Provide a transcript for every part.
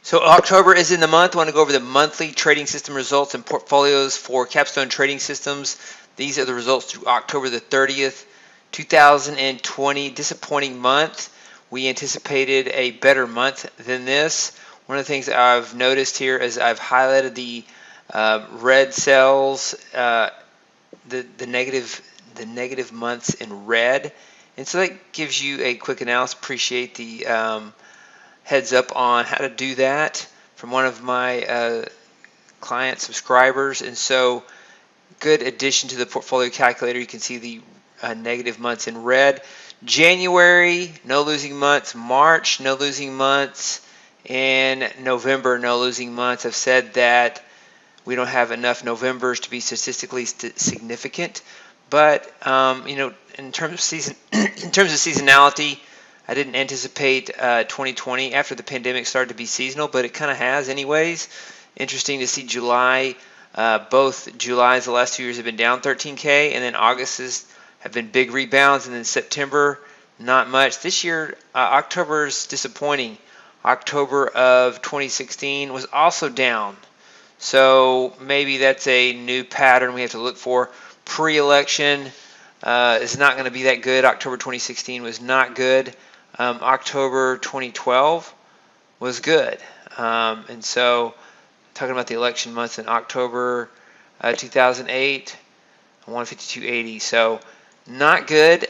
So October is in the month. I want to go over the monthly trading system results and portfolios for Capstone Trading Systems. These are the results through October the 30th, 2020. Disappointing month. We anticipated a better month than this. One of the things I've noticed here is I've highlighted the red cells, the negative months in red, and so that gives you a quick analysis. Appreciate the heads up on how to do that from one of my client subscribers. And so good addition to the portfolio calculator. You can see the negative months in red. January, no losing months. March, no losing months. And November, no losing months. I've said that we don't have enough Novembers to be statistically significant, but in terms of seasonality, I didn't anticipate 2020 after the pandemic started to be seasonal, but it kind of has anyways. Interesting to see July. Both Julys the last 2 years have been down 13K, and then August's have been big rebounds, and then September, not much. This year, October's disappointing. October of 2016 was also down. So maybe that's a new pattern we have to look for. Pre-election is not going to be that good. October 2016 was not good. October 2012 was good. And so talking about the election months in October 2008, 152.80. So not good.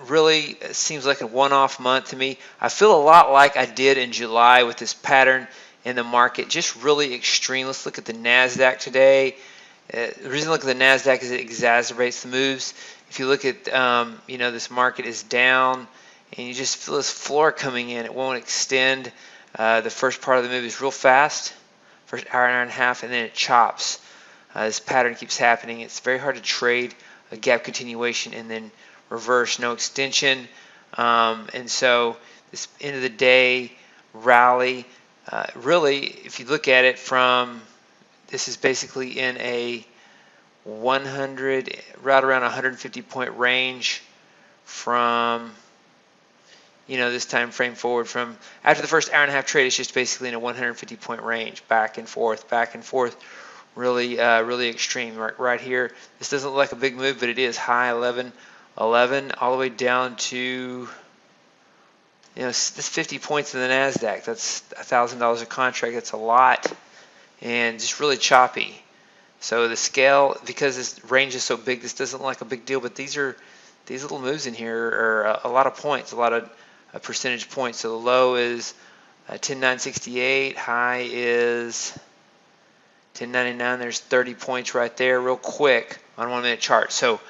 Really seems like a one-off month to me. I feel a lot like I did in July with this pattern in the market, just really extreme. Let's look at the Nasdaq today. The reason to look at the Nasdaq is it exacerbates the moves. If you look at, this market is down, and you just feel this floor coming in. It won't extend. The first part of the move is real fast, first hour and a half, and then it chops. This pattern keeps happening. It's very hard to trade a gap continuation and then reverse, no extension. And so this end of the day rally, really, if you look at it from, this is basically in a 100, right around 150 point range from, this time frame forward. From after the first hour and a half trade, it's just basically in a 150 point range, back and forth, really, really extreme. Right here, this doesn't look like a big move, but it is high 11.11 all the way down to, this 50 points in the Nasdaq. That's $1,000 a contract. That's a lot, and just really choppy. So the scale, because this range is so big, this doesn't look like a big deal. But these little moves in here are a lot of points, a lot of percentage points. So the low is 10,968, high is 10.99. There's 30 points right there, real quick on 1 minute chart. So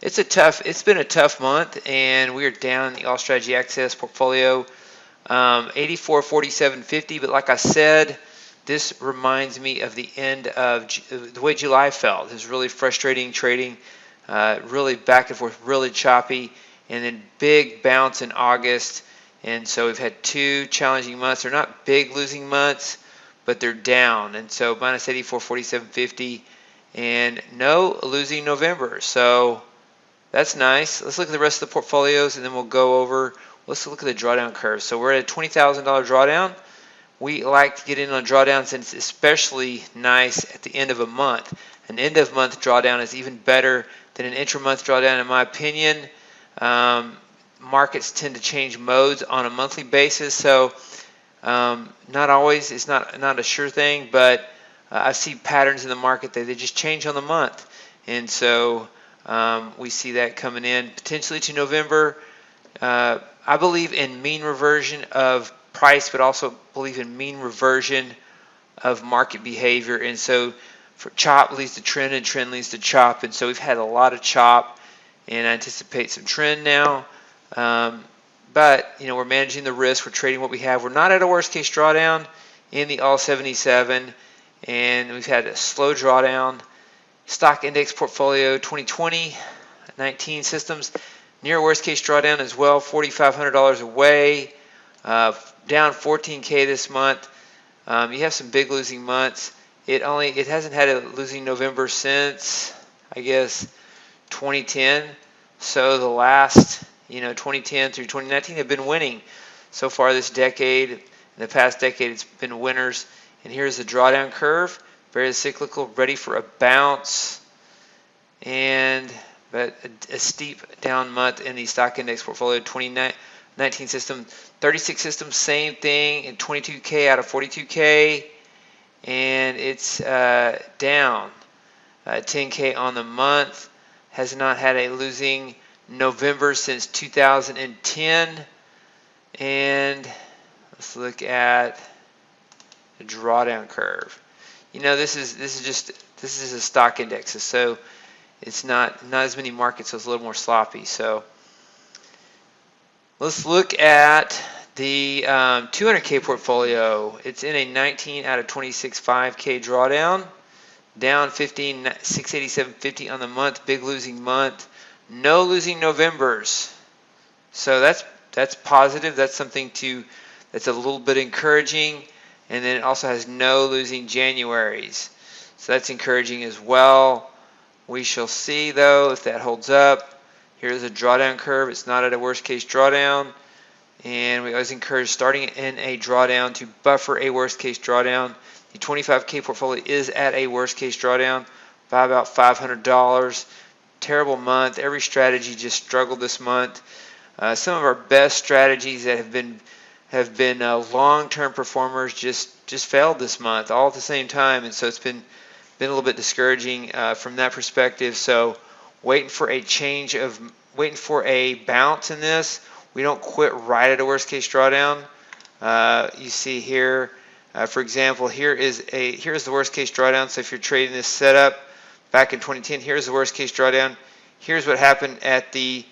it's been a tough month, and we are down in the All Strategy Access portfolio, 84.47.50. But like I said, this reminds me of the end of the way July felt. It was really frustrating trading, really back and forth, really choppy, and then big bounce in August. And so we've had 2 challenging months. They're not big losing months, but they're down. And so minus 84.47.50, and no losing November. So that's nice. Let's look at the rest of the portfolios, and then we'll go over. Let's look at the drawdown curve. So we're at a $20,000 drawdown. We like to get in on drawdowns, and it's especially nice at the end of a month. An end of month drawdown is even better than an intra-month drawdown, in my opinion. Markets tend to change modes on a monthly basis, so not always. It's not a sure thing, but I see patterns in the market that they just change on the month, and so we see that coming in potentially to November. I believe in mean reversion of price, but also believe in mean reversion of market behavior. And so for chop leads to trend, and trend leads to chop. And so we've had a lot of chop, and I anticipate some trend now. But we're managing the risk. We're trading what we have. We're not at a worst case drawdown in the all 77, and we've had a slow drawdown. Stock index portfolio 2020, 19 systems, near worst case drawdown as well, $4,500 away, down 14K this month. You have some big losing months. It hasn't had a losing November since, I guess, 2010. So the last 2010 through 2019 have been winning so far this decade. In the past decade, it's been winners. And here's the drawdown curve, very cyclical, ready for a bounce. But a steep down month in the stock index portfolio. 2019 system, 36 systems, same thing, and 22K out of 42K, and it's down 10K on the month. Has not had a losing November since 2010. And let's look at the drawdown curve. You know, this is a stock index, so it's not as many markets, so it's a little more sloppy. So let's look at the 200K portfolio. It's in a 19 out of 26 5K drawdown, down 15, 687.50 on the month, big losing month. No losing Novembers, so that's positive. That's something that's a little bit encouraging. And then it also has no losing Januaries, so that's encouraging as well. We shall see though if that holds up. Here's a drawdown curve. It's not at a worst case drawdown, and we always encourage starting in a drawdown to buffer a worst case drawdown. The 25K portfolio is at a worst case drawdown by about $500. Terrible month. Every strategy just struggled this month. Some of our best strategies that have been long-term performers just failed this month all at the same time, and so it's been a little bit discouraging from that perspective. So waiting for a bounce in this. We don't quit right at a worst case drawdown. You see here, for example, here's the worst case drawdown. So if you're trading this setup back in 2010, here's the worst case drawdown. Here's what happened at the,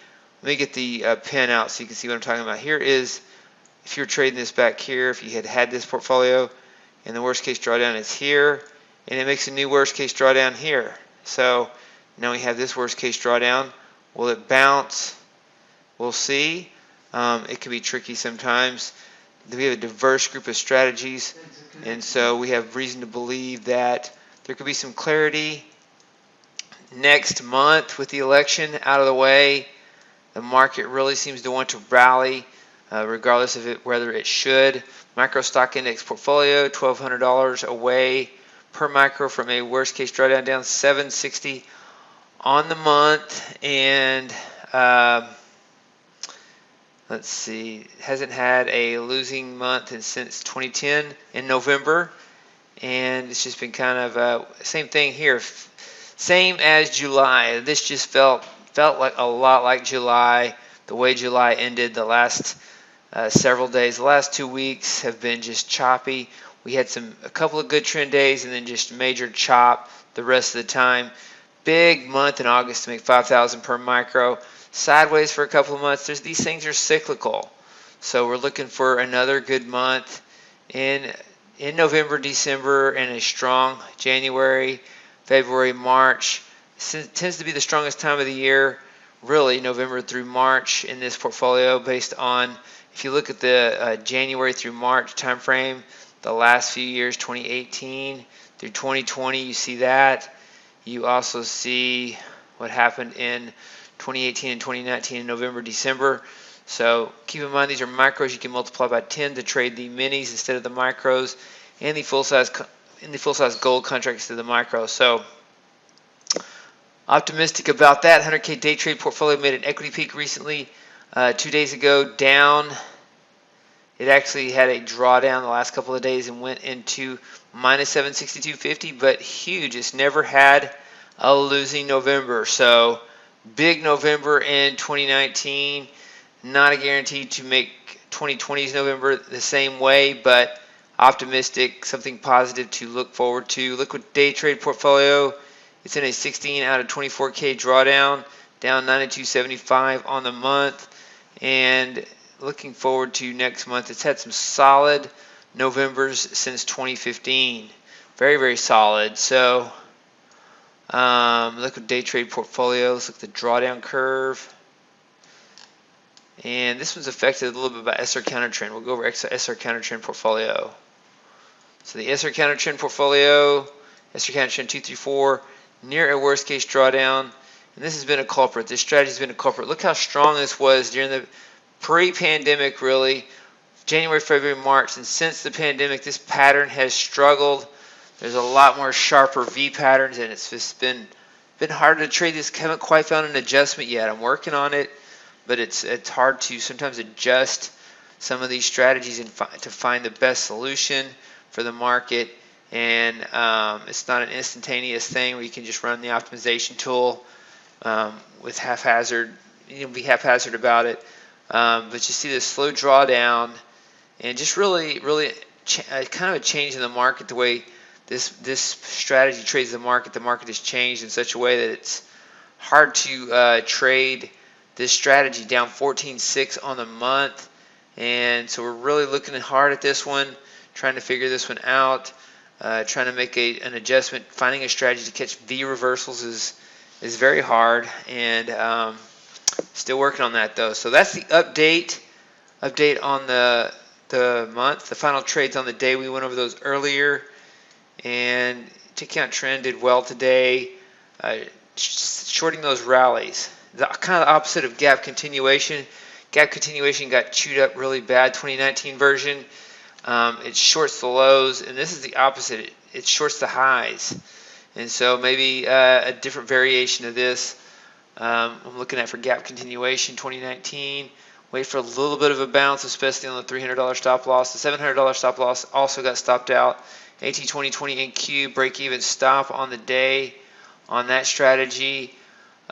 let me get the pen out so you can see what I'm talking about. Here is, if you're trading this back here, if you had this portfolio, and the worst case drawdown is here, and it makes a new worst case drawdown here. So now we have this worst case drawdown. Will it bounce? We'll see. It can be tricky sometimes. We have a diverse group of strategies, and so we have reason to believe that there could be some clarity next month with the election out of the way. The market really seems to want to rally, regardless of whether it should. Micro stock index portfolio, $1,200 away per micro from a worst case drawdown, down 760 on the month. And let's see, hasn't had a losing month since 2010 in November, and it's just been kind of same thing here, same as July. This just felt like a lot like July. The way July ended, the last several days, the last 2 weeks have been just choppy. We had a couple of good trend days, and then just major chop the rest of the time. Big month in August to make 5,000 per micro. Sideways for a couple of months. These things are cyclical, so we're looking for another good month in November, December, and a strong January, February, March. It tends to be the strongest time of the year, really, November through March in this portfolio, based on, if you look at the January through March time frame, the last few years, 2018 through 2020, you see that. You also see what happened in 2018 and 2019 in November, December. So keep in mind, these are micros. You can multiply by 10 to trade the minis instead of the micros, and the full size gold contracts to the micros. So optimistic about that. 100K day trade portfolio made an equity peak recently, 2 days ago, down. It actually had a drawdown the last couple of days and went into minus 762.50, but huge. It's never had a losing November. So big November in 2019. Not a guarantee to make 2020's November the same way, but optimistic, something positive to look forward to. Liquid day trade portfolio. It's in a 16 out of 24K drawdown, down 92.75 on the month, and looking forward to next month. It's had some solid Novembers since 2015. Very, very solid. So liquid day trade portfolio. Let's look at the drawdown curve. And this one's affected a little bit by SR counter trend. We'll go over SR counter trend portfolio. So the SR counter trend portfolio, SR counter trend 234, near a worst case drawdown. And this has been a culprit. This strategy has been a culprit. Look how strong this was during the pre-pandemic, really. January, February, March, and since the pandemic, this pattern has struggled. There's a lot more sharper V patterns, and it's just been harder to trade this. Haven't quite found an adjustment yet. I'm working on it, but it's hard to sometimes adjust some of these strategies and to find the best solution for the market. And it's not an instantaneous thing where you can just run the optimization tool with haphazard, be haphazard about it. But you see this slow drawdown, and just really kind of a change in the market, the way this strategy trades the market. The market has changed in such a way that it's hard to trade this strategy, down 14.6 on the month. And so we're really looking hard at this one, trying to figure this one out, trying to make an adjustment. Finding a strategy to catch V reversals is very hard, and still working on that though. So that's the update on the month. The final trades on the day, we went over those earlier, and tick count trend did well today, shorting those rallies. Kind of the opposite of gap continuation. Gap continuation got chewed up really bad, 2019 version. It shorts the lows, and this is the opposite. It shorts the highs. And so maybe a different variation of this. I'm looking at for gap continuation 2019. Wait for a little bit of a bounce, especially on the $300 stop loss. The $700 stop loss also got stopped out. AT 2020 NQ break even stop on the day on that strategy.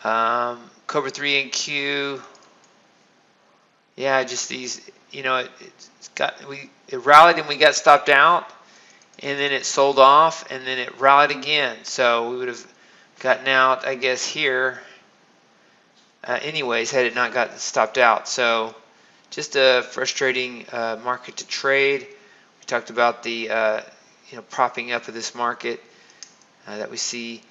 Cobra 3 NQ. Yeah, just these, it rallied and we got stopped out, and then it sold off, and then it rallied again. So we would have gotten out, I guess, here anyways, had it not gotten stopped out. So just a frustrating market to trade. We talked about the propping up of this market that we see.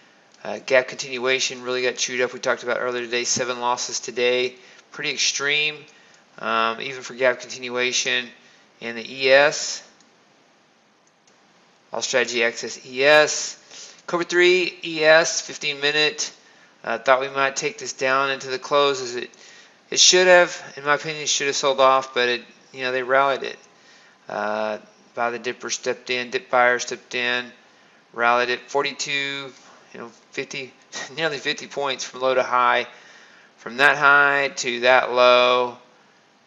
Gap continuation really got chewed up. We talked about earlier today, 7 losses today, pretty extreme. Even for gap continuation. And the ES, all strategy access ES. Cobra 3 ES 15-minute. Thought we might take this down into the close, as it should have, in my opinion. It should have sold off, but they rallied it. Buy the dipper stepped in, dip buyer stepped in, rallied it 42, 50, nearly 50 points from low to high. From that high to that low.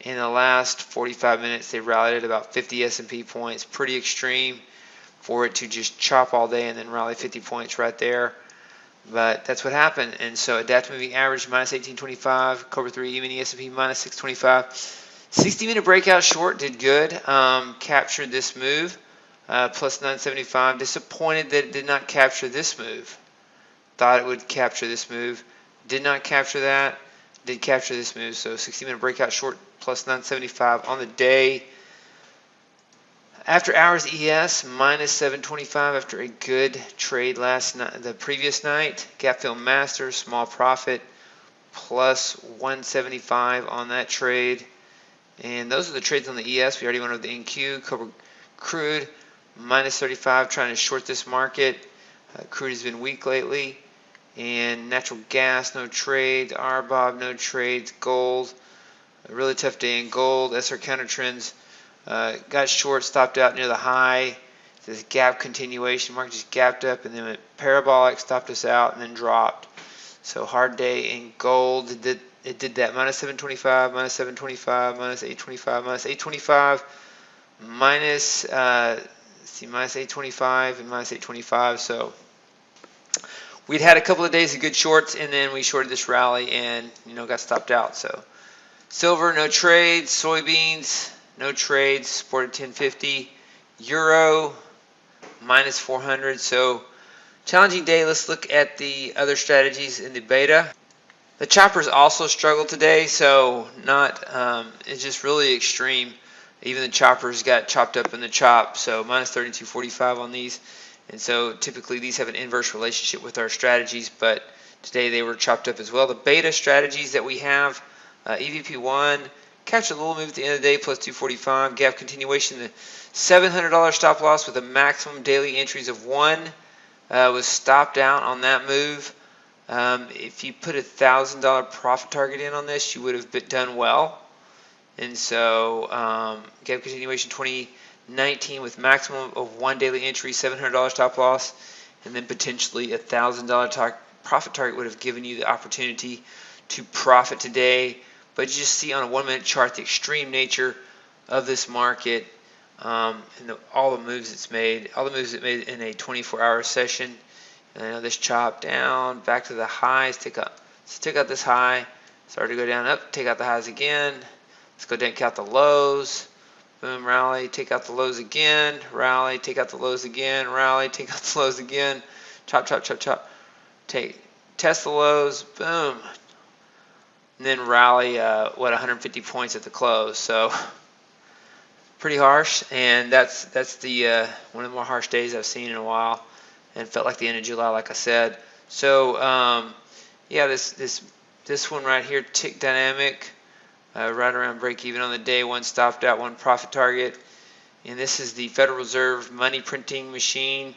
In the last 45 minutes, they rallied at about 50 S&P points. Pretty extreme for it to just chop all day and then rally 50 points right there. But that's what happened. And so adaptive moving average minus 1825, Cobra 3 E-mini S&P minus 625. 60-minute breakout short did good. Captured this move, plus 975. Disappointed that it did not capture this move. Thought it would capture this move. Did not capture that. Did capture this move. So 60-minute breakout short, plus 975 on the day. After hours ES minus 725 after a good trade the previous night. Gap fill master, small profit, plus 175 on that trade. And those are the trades on the ES. We already went over the NQ. Cobra crude minus 35, trying to short this market. Crude has been weak lately. And natural gas, no trades. RBOB, no trades. Gold, a really tough day in gold. SR counter trends got short, stopped out near the high. This gap continuation, market just gapped up, and then went parabolic, stopped us out, and then dropped. So hard day in gold. It did that. Minus 725, minus 725, minus 825, minus 825, minus minus 825 and minus 825. So we'd had a couple of days of good shorts, and then we shorted this rally and got stopped out. So silver, no trades. Soybeans, no trades. Supported 1050. Euro, minus 400. So challenging day. Let's look at the other strategies in the beta. The choppers also struggled today, so it's just really extreme. Even the choppers got chopped up in the chop, so minus 32.45 on these. And so typically these have an inverse relationship with our strategies, but today they were chopped up as well. The beta strategies that we have, EVP1, captured a little move at the end of the day, plus 245. Gap continuation, the $700 stop loss with a maximum daily entries of 1 was stopped out on that move. If you put $1,000 profit target in on this, you would have done well. And so gap continuation 2019 with maximum of 1 daily entry, $700 stop loss, and then potentially a $1,000 profit target would have given you the opportunity to profit today. But you just see on a 1-minute chart the extreme nature of this market, and all the moves it's made, all the moves it made in a 24-hour session. And I know this chop down back to the highs. Take out this high, start to go down, up, take out the highs again. Let's go take out the lows. Boom, rally, take out the lows again, rally, take out the lows again, rally, take out the lows again, chop, chop, chop, chop. Test the lows, boom, and then rally, 150 points at the close. So pretty harsh, and that's the one of the more harsh days I've seen in a while, and felt like the end of July, like I said. So yeah, this one right here, tick dynamic. Right around break even on the day, one stopped out, one profit target. And this is the Federal Reserve money printing machine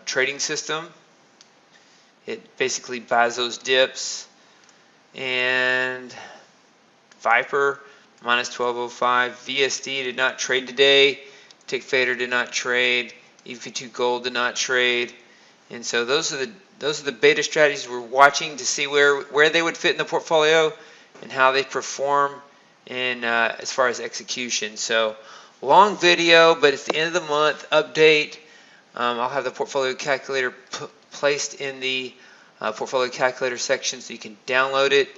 trading system. It basically buys those dips. And Viper minus 1205. VSD did not trade today. Tick Fader did not trade. EV2 Gold did not trade. And so those are the beta strategies we're watching to see where they would fit in the portfolio and how they perform in as far as execution. So long video, but it's the end of the month update. I'll have the portfolio calculator placed in the portfolio calculator section so you can download it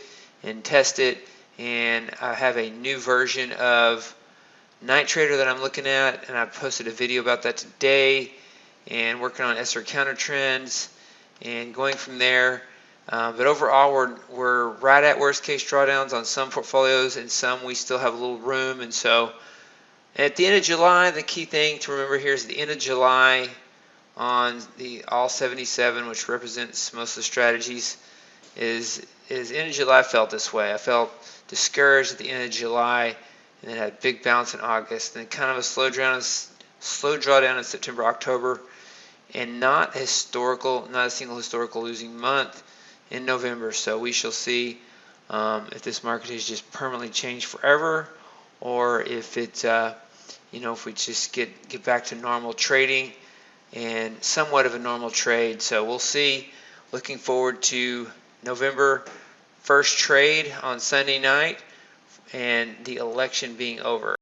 and test it. And I have a new version of NightTrader that I'm looking at, and I posted a video about that today, and working on SR counter trends and going from there. But overall, we're right at worst case drawdowns on some portfolios, and some we still have a little room. And so at the end of July, the key thing to remember here is the end of July on the all 77, which represents most of the strategies, is end of July felt this way. I felt discouraged at the end of July, and then had a big bounce in August, and then kind of a slow drawdown in September, October, and not a single historical losing month in November. So we shall see if this market has just permanently changed forever, or if it, if we just get back to normal trading and somewhat of a normal trade. So we'll see. Looking forward to November 1st trade on Sunday night and the election being over.